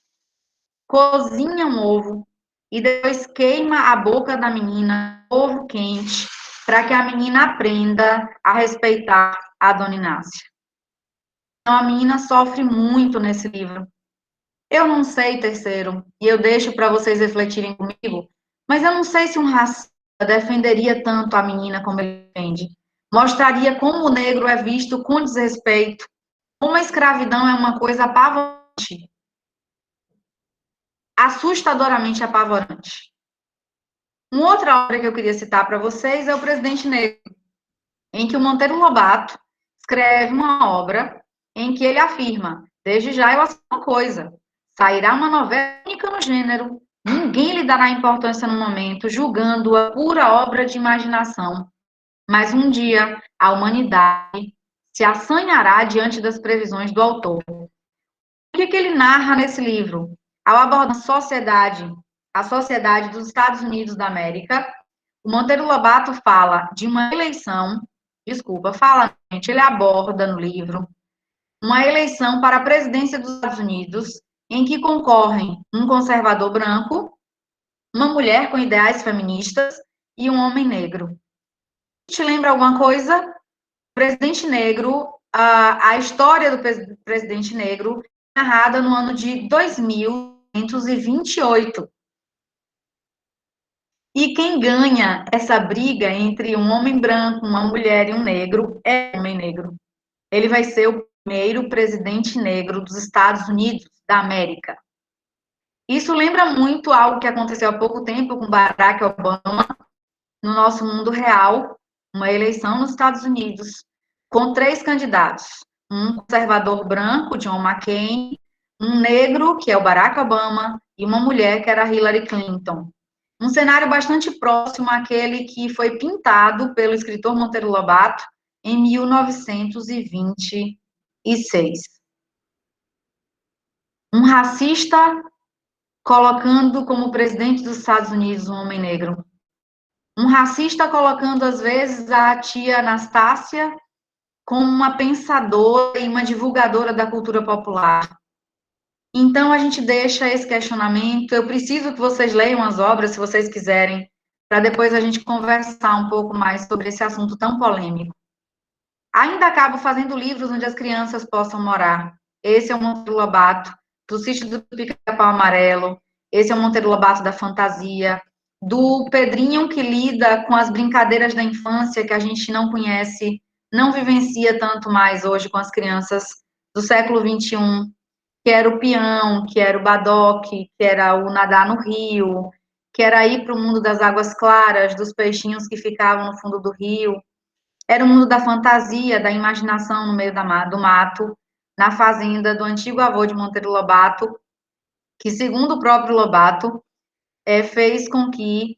cozinha um ovo e depois queima a boca da menina, ovo quente, para que a menina aprenda a respeitar a Dona Inácia. Então, a menina sofre muito nesse livro. Eu não sei, terceiro, e eu deixo para vocês refletirem comigo, mas eu não sei se um racista defenderia tanto a menina como ele defende. Mostraria como o negro é visto com desrespeito, como a escravidão é uma coisa apavorante, assustadoramente apavorante. Uma outra obra que eu queria citar para vocês é O Presidente Negro, em que o Monteiro Lobato escreve uma obra em que ele afirma: desde já eu assino uma coisa, sairá uma novela única no gênero, ninguém lhe dará importância no momento, julgando-a pura obra de imaginação, mas um dia a humanidade se assanhará diante das previsões do autor. O que ele narra nesse livro? Ao abordar a sociedade dos Estados Unidos da América, o Monteiro Lobato fala de uma eleição, gente, ele aborda no livro uma eleição para a presidência dos Estados Unidos, em que concorrem um conservador branco, uma mulher com ideais feministas e um homem negro. Te lembra alguma coisa? O presidente negro, a história do presidente negro, narrada no ano de 2528. E quem ganha essa briga entre um homem branco, uma mulher e um negro é o homem negro. Ele vai ser o primeiro presidente negro dos Estados Unidos da América. Isso lembra muito algo que aconteceu há pouco tempo com Barack Obama no nosso mundo real, uma eleição nos Estados Unidos, com 3 candidatos: um conservador branco, John McCain, um negro, que é o Barack Obama, e uma mulher, que era Hillary Clinton. Um cenário bastante próximo àquele que foi pintado pelo escritor Monteiro Lobato em 1926. Um racista colocando como presidente dos Estados Unidos um homem negro. Um racista colocando, às vezes, a tia Anastácia como uma pensadora e uma divulgadora da cultura popular. Então, a gente deixa esse questionamento. Eu preciso que vocês leiam as obras, se vocês quiserem, para depois a gente conversar um pouco mais sobre esse assunto tão polêmico. Ainda acabo fazendo livros onde as crianças possam morar. Esse é o Monteiro Lobato, do Sítio do Pica-Pau Amarelo. Esse é o Monteiro Lobato da fantasia. Do Pedrinho, que lida com as brincadeiras da infância que a gente não conhece, não vivencia tanto mais hoje com as crianças do século XXI, que era o peão, que era o badoque, que era o nadar no rio, que era ir para o mundo das águas claras, dos peixinhos que ficavam no fundo do rio. Era o mundo da fantasia, da imaginação no meio do mato, na fazenda do antigo avô de Monteiro Lobato, que, segundo o próprio Lobato, fez com que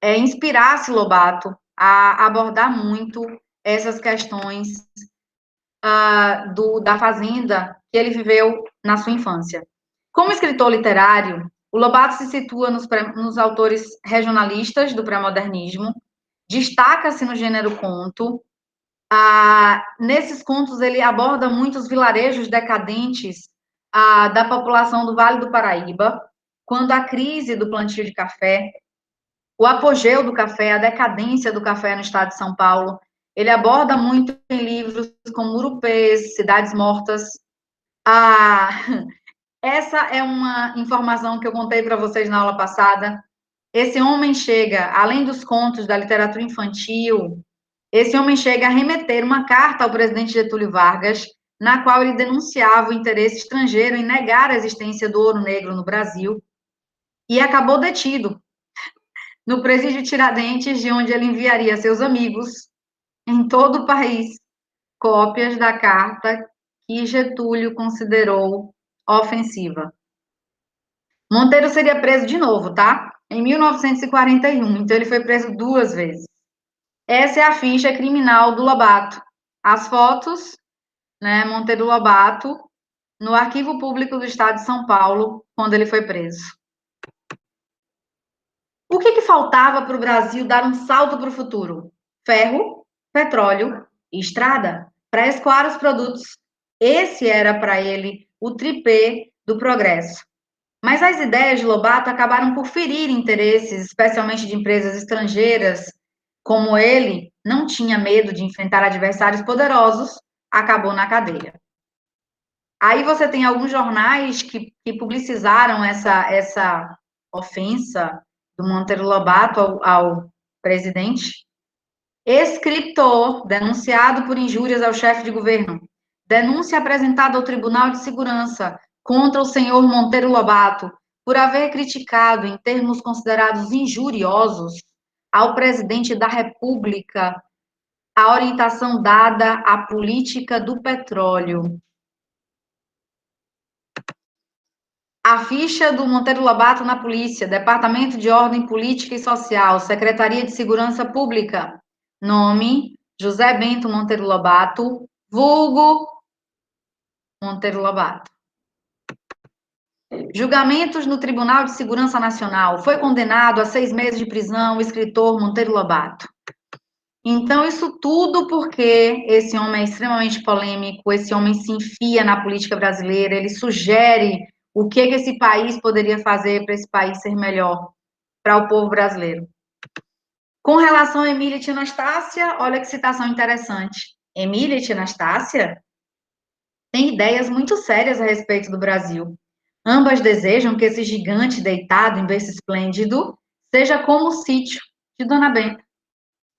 inspirasse Lobato a abordar muito essas questões da fazenda que ele viveu na sua infância. Como escritor literário, o Lobato se situa nos autores regionalistas do pré-modernismo, destaca-se no gênero conto. Nesses contos, ele aborda muitos vilarejos decadentes da população do Vale do Paraíba, quando a crise do plantio de café, o apogeu do café, a decadência do café no estado de São Paulo. Ele aborda muito em livros como Urupês, Cidades Mortas. Essa é uma informação que eu contei para vocês na aula passada. esse homem chega, além dos contos da literatura infantil, esse homem chega a remeter uma carta ao presidente Getúlio Vargas, na qual ele denunciava o interesse estrangeiro em negar a existência do ouro negro no Brasil, e acabou detido no presídio Tiradentes, de onde ele enviaria a seus amigos em todo o país cópias da carta que Getúlio considerou ofensiva. Monteiro seria preso de novo, tá? Em 1941, então ele foi preso 2 vezes. Essa é a ficha criminal do Lobato. As fotos, né, Monteiro Lobato, no Arquivo Público do Estado de São Paulo, quando ele foi preso. O que faltava para o Brasil dar um salto para o futuro? Ferro, petróleo e estrada, para escoar os produtos. Esse era para ele o tripé do progresso. Mas as ideias de Lobato acabaram por ferir interesses, especialmente de empresas estrangeiras. Como ele não tinha medo de enfrentar adversários poderosos, acabou na cadeia. Aí você tem alguns jornais que publicizaram essa ofensa do Monteiro Lobato ao presidente. Escritor denunciado por injúrias ao chefe de governo. Denúncia apresentada ao Tribunal de Segurança contra o senhor Monteiro Lobato por haver criticado, em termos considerados injuriosos, ao presidente da República a orientação dada à política do petróleo. A ficha do Monteiro Lobato na polícia, Departamento de Ordem Política e Social, Secretaria de Segurança Pública. Nome, José Bento Monteiro Lobato, vulgo Monteiro Lobato. Julgamentos no Tribunal de Segurança Nacional. Foi condenado a 6 meses de prisão o escritor Monteiro Lobato. Então, isso tudo porque esse homem é extremamente polêmico, esse homem se enfia na política brasileira, ele sugere o que esse país poderia fazer para esse país ser melhor para o povo brasileiro. Com relação a Emília e Tia Anastácia, olha que citação interessante. Emília e Tia Anastácia têm ideias muito sérias a respeito do Brasil. Ambas desejam que esse gigante deitado em berço esplêndido seja como o sítio de Dona Benta.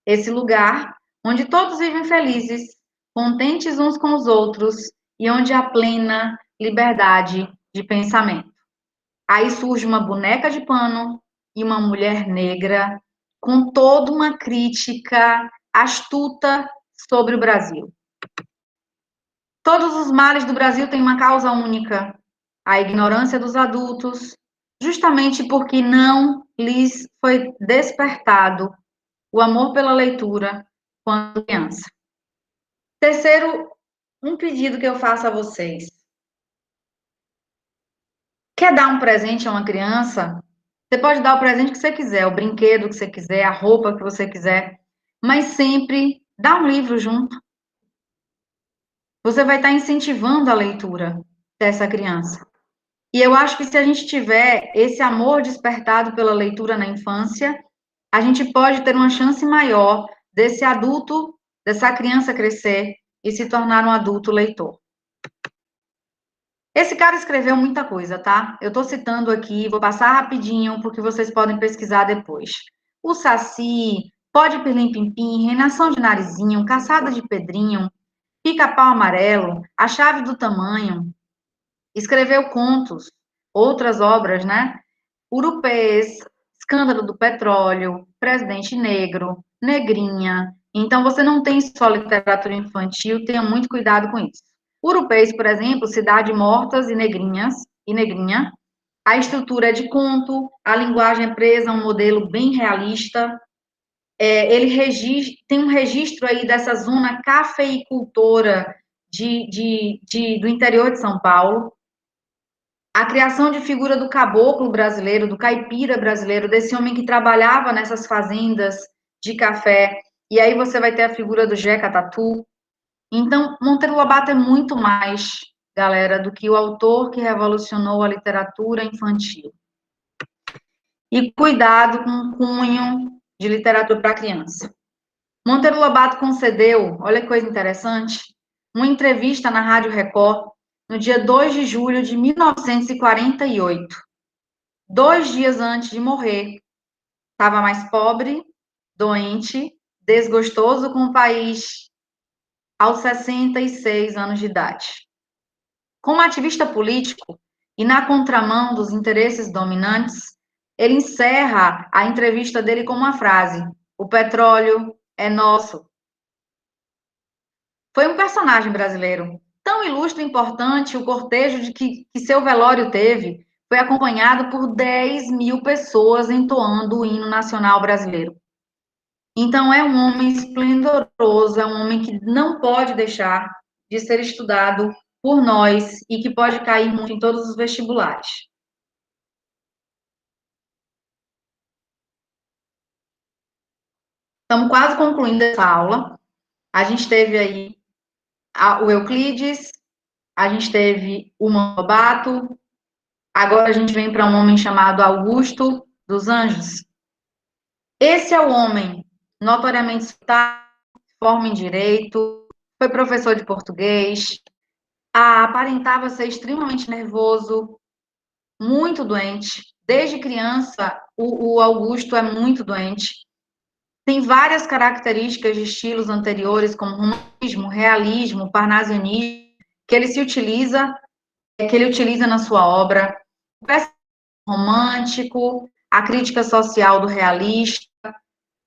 Esse lugar onde todos vivem felizes, contentes uns com os outros e onde há plena liberdade de pensamento. Aí surge uma boneca de pano e uma mulher negra com toda uma crítica astuta sobre o Brasil. Todos os males do Brasil têm uma causa única, a ignorância dos adultos, justamente porque não lhes foi despertado o amor pela leitura quando criança. Terceiro, um pedido que eu faço a vocês. Quer dar um presente a uma criança? Você pode dar o presente que você quiser, o brinquedo que você quiser, a roupa que você quiser, mas sempre dá um livro junto. Você vai estar incentivando a leitura dessa criança. E eu acho que se a gente tiver esse amor despertado pela leitura na infância, a gente pode ter uma chance maior desse adulto, dessa criança crescer e se tornar um adulto leitor. Esse cara escreveu muita coisa, tá? Eu tô citando aqui, vou passar rapidinho, porque vocês podem pesquisar depois. O Saci, Pó de Pirlim-Pimpim, Reinação de Narizinho, Caçada de Pedrinho, Pica-Pau Amarelo, A Chave do Tamanho. Escreveu contos, outras obras, né? Urupês, Escândalo do Petróleo, Presidente Negro, Negrinha. Então, você não tem só literatura infantil, tenha muito cuidado com isso. Urupês, por exemplo, Cidade Mortas e Negrinha. A estrutura é de conto, a linguagem é presa a um modelo bem realista. Ele tem um registro aí dessa zona cafeicultora do interior de São Paulo. A criação de figura do caboclo brasileiro, do caipira brasileiro, desse homem que trabalhava nessas fazendas de café. E aí você vai ter a figura do Jeca Tatu. Então, Monteiro Lobato é muito mais, galera, do que o autor que revolucionou a literatura infantil. E cuidado com o cunho de literatura para criança. Monteiro Lobato concedeu, olha que coisa interessante, uma entrevista na Rádio Record no dia 2 de julho de 1948, 2 dias antes de morrer, estava mais pobre, doente, desgostoso com o país aos 66 anos de idade. Como ativista político e na contramão dos interesses dominantes, ele encerra a entrevista dele com uma frase: o petróleo é nosso. Foi um personagem brasileiro tão ilustre e importante, o cortejo de que seu velório teve foi acompanhado por 10 mil pessoas entoando o hino nacional brasileiro. Então, é um homem esplendoroso, é um homem que não pode deixar de ser estudado por nós e que pode cair muito em todos os vestibulares. Estamos quase concluindo essa aula. A gente teve aí o Euclides, a gente teve o Lobato, agora a gente vem para um homem chamado Augusto dos Anjos. Esse é o homem notoriamente citado, forma em direito, foi professor de português, aparentava ser extremamente nervoso, muito doente. Desde criança, o Augusto é muito doente. Tem várias características de estilos anteriores, como romantismo, realismo, parnasianismo, que ele utiliza na sua obra. O romântico, a crítica social do realista,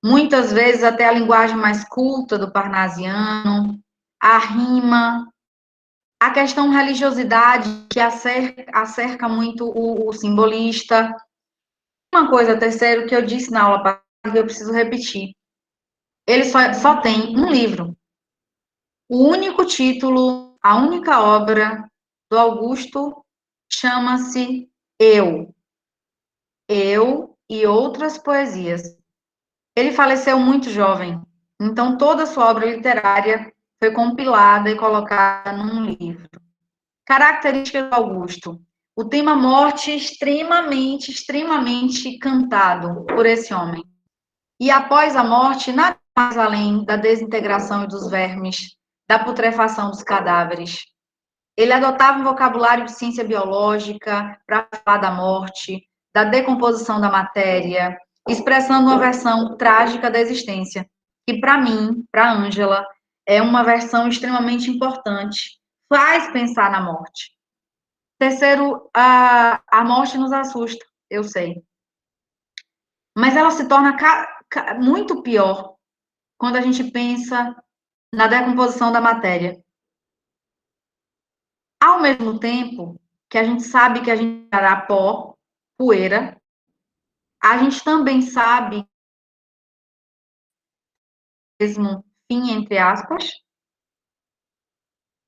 muitas vezes até a linguagem mais culta do parnasiano, a rima, a questão religiosidade, que acerca muito o simbolista. Uma coisa, terceiro, que eu disse na aula passada, que eu preciso repetir. Ele só tem um livro. O único título, a única obra do Augusto chama-se Eu. Eu e Outras Poesias. Ele faleceu muito jovem, então toda a sua obra literária foi compilada e colocada num livro. Características do Augusto. O tema morte extremamente cantado por esse homem. E após a morte, nada mais além da desintegração e dos vermes, da putrefação dos cadáveres. Ele adotava um vocabulário de ciência biológica para falar da morte, da decomposição da matéria, expressando uma versão trágica da existência, que para mim, para Ângela, é uma versão extremamente importante, faz pensar na morte. Terceiro, a morte nos assusta, eu sei. Mas ela se torna muito pior quando a gente pensa na decomposição da matéria. Ao mesmo tempo que a gente sabe que a gente dará pó, poeira, a gente também sabe, mesmo fim entre aspas,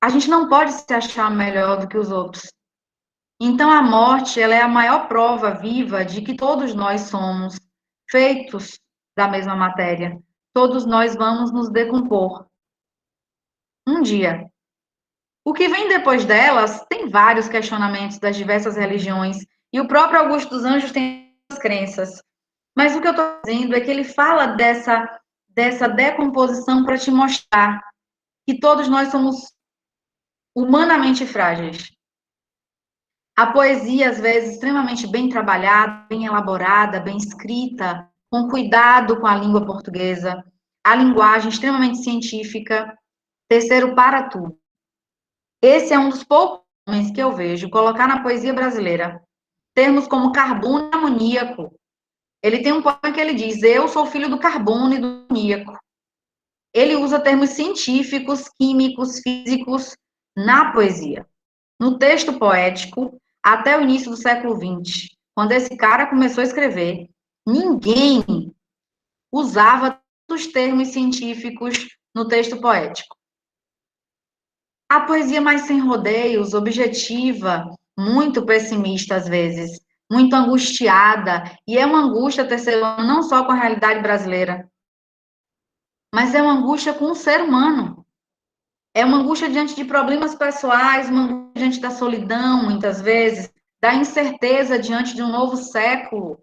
a gente não pode se achar melhor do que os outros. Então a morte, ela é a maior prova viva de que todos nós somos feitos da mesma matéria. Todos nós vamos nos decompor um dia. O que vem depois delas tem vários questionamentos das diversas religiões, e o próprio Augusto dos Anjos tem as crenças. Mas o que eu estou dizendo é que ele fala dessa decomposição para te mostrar que todos nós somos humanamente frágeis. A poesia, às vezes, extremamente bem trabalhada, bem elaborada, bem escrita, com cuidado com a língua portuguesa, a linguagem extremamente científica. Terceiro, para tudo. Esse é um dos poucos homens que eu vejo colocar na poesia brasileira termos como carbono e amoníaco. Ele tem um poema que ele diz: eu sou filho do carbono e do amoníaco. Ele usa termos científicos, químicos, físicos na poesia. No texto poético, até o início do século XX, quando esse cara começou a escrever, ninguém usava os termos científicos no texto poético. A poesia mais sem rodeios, objetiva, muito pessimista às vezes, muito angustiada, e é uma angústia, terceiro ano, não só com a realidade brasileira, mas é uma angústia com o ser humano. É uma angústia diante de problemas pessoais, uma angústia diante da solidão, muitas vezes, da incerteza diante de um novo século,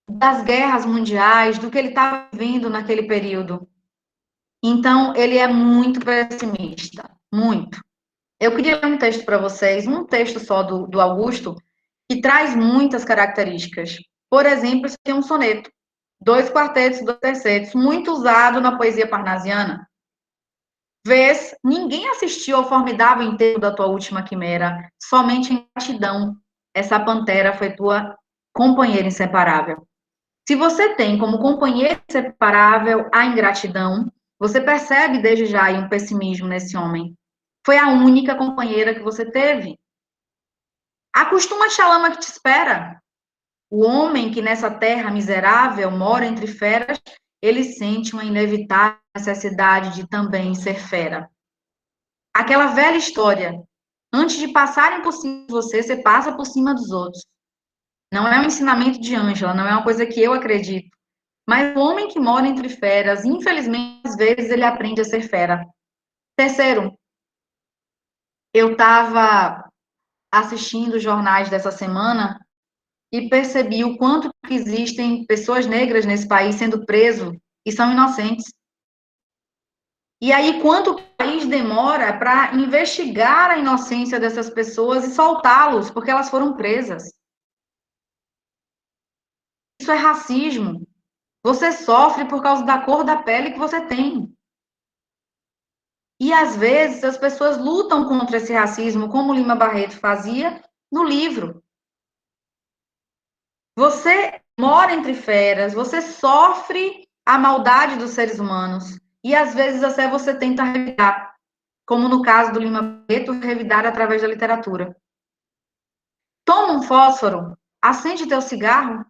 das guerras mundiais, do que ele estava vivendo naquele período. Então, ele é muito pessimista, muito. Eu queria ler um texto para vocês, um texto só do Augusto, que traz muitas características. Por exemplo, isso aqui é um soneto. 2 quartetos, 2 tercetos, muito usado na poesia parnasiana. Vês, ninguém assistiu ao formidável enterro da tua última quimera, somente em gratidão. Essa pantera foi tua companheira inseparável. Se você tem como companheira inseparável a ingratidão, você percebe desde já aí um pessimismo nesse homem. Foi a única companheira que você teve. Acostuma-te à lama que te espera. O homem que nessa terra miserável mora entre feras, ele sente uma inevitável necessidade de também ser fera. Aquela velha história. Antes de passarem por cima de você, você passa por cima dos outros. Não é um ensinamento de Ângela, não é uma coisa que eu acredito. Mas o homem que mora entre feras, infelizmente, às vezes ele aprende a ser fera. Terceiro, eu estava assistindo os jornais dessa semana e percebi o quanto que existem pessoas negras nesse país sendo presos e são inocentes. E aí, quanto o país demora para investigar a inocência dessas pessoas e soltá-los, porque elas foram presas. Isso é racismo. Você sofre por causa da cor da pele que você tem. E, às vezes, as pessoas lutam contra esse racismo, como Lima Barreto fazia no livro. Você mora entre feras, você sofre a maldade dos seres humanos. E, às vezes, até você tenta revidar, como no caso do Lima Barreto, revidar através da literatura. Toma um fósforo, acende teu cigarro.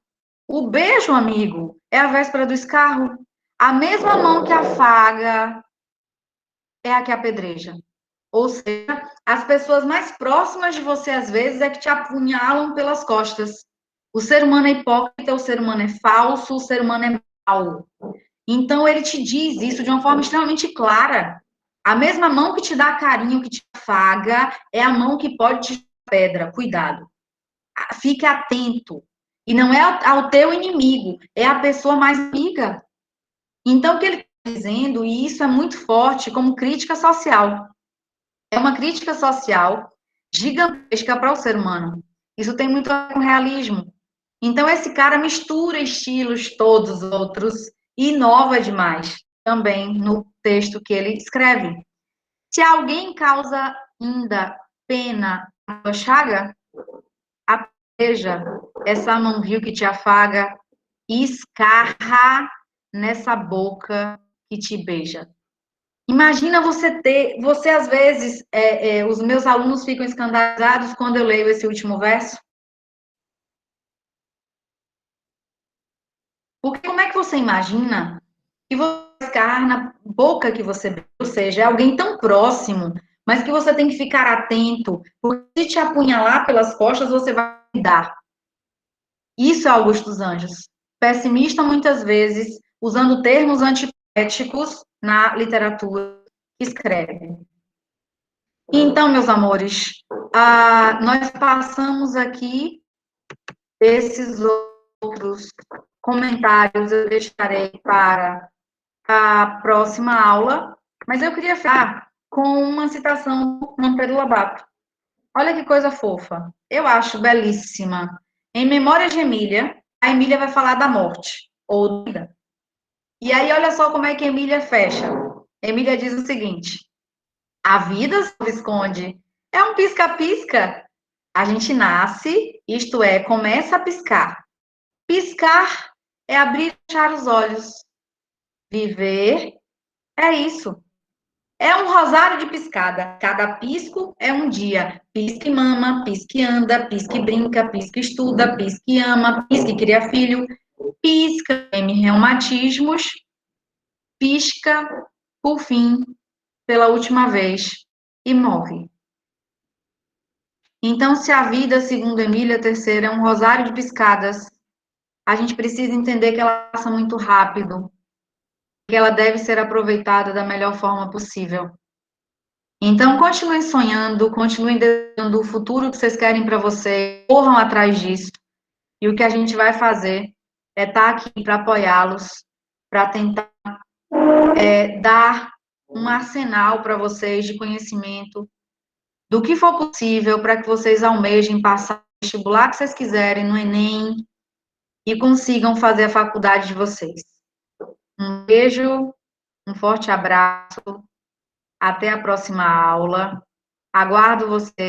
O beijo, amigo, é a véspera do escarro. A mesma mão que afaga é a que apedreja. Ou seja, as pessoas mais próximas de você, às vezes, é que te apunhalam pelas costas. O ser humano é hipócrita, o ser humano é falso, o ser humano é mau. Então, ele te diz isso de uma forma extremamente clara. A mesma mão que te dá carinho, que te afaga, é a mão que pode te dar pedra. Cuidado. Fique atento. E não é ao teu inimigo, é a pessoa mais amiga. Então, o que ele está dizendo, e isso é muito forte, como crítica social. É uma crítica social gigantesca para o ser humano. Isso tem muito a ver com realismo. Então, esse cara mistura estilos todos os outros e inova demais também no texto que ele escreve. Se alguém causa ainda pena na chaga, veja essa mão vil que te afaga e escarra nessa boca que te beija. Imagina você às vezes, os meus alunos ficam escandalizados quando eu leio esse último verso. Porque como é que você imagina que você escarra na boca que você beija, ou seja, é alguém tão próximo, mas que você tem que ficar atento, porque se te apunhalar pelas costas, você vai dar. Isso é Augusto dos Anjos. Pessimista, muitas vezes, usando termos antipoéticos na literatura que escreve. Então, meus amores, nós passamos aqui esses outros comentários, eu deixarei para a próxima aula, mas eu queria ficar com uma citação do Monteiro Lobato. Olha que coisa fofa. Eu acho belíssima. Em Memórias de Emília, a Emília vai falar da morte, ou da vida. E aí, olha só como é que Emília fecha. Emília diz o seguinte: a vida, Visconde, é um pisca-pisca. A gente nasce, isto é, começa a piscar. Piscar é abrir e fechar os olhos. Viver é isso. É um rosário de piscada. Cada pisco é um dia. Pisca e mama, pisca e anda, pisca e brinca, pisca e estuda, pisca e ama, pisca e cria filho, pisca, tem reumatismos, pisca, por fim, pela última vez, e morre. Então, se a vida, segundo Emília Terceira, é um rosário de piscadas, a gente precisa entender que ela passa muito rápido, que ela deve ser aproveitada da melhor forma possível. Então, continuem sonhando, continuem desejando o futuro que vocês querem para vocês, corram atrás disso. E o que a gente vai fazer é estar aqui para apoiá-los, para tentar dar um arsenal para vocês de conhecimento do que for possível para que vocês almejem passar vestibular que vocês quiserem, no Enem, e consigam fazer a faculdade de vocês. Um beijo, um forte abraço, até a próxima aula. Aguardo vocês.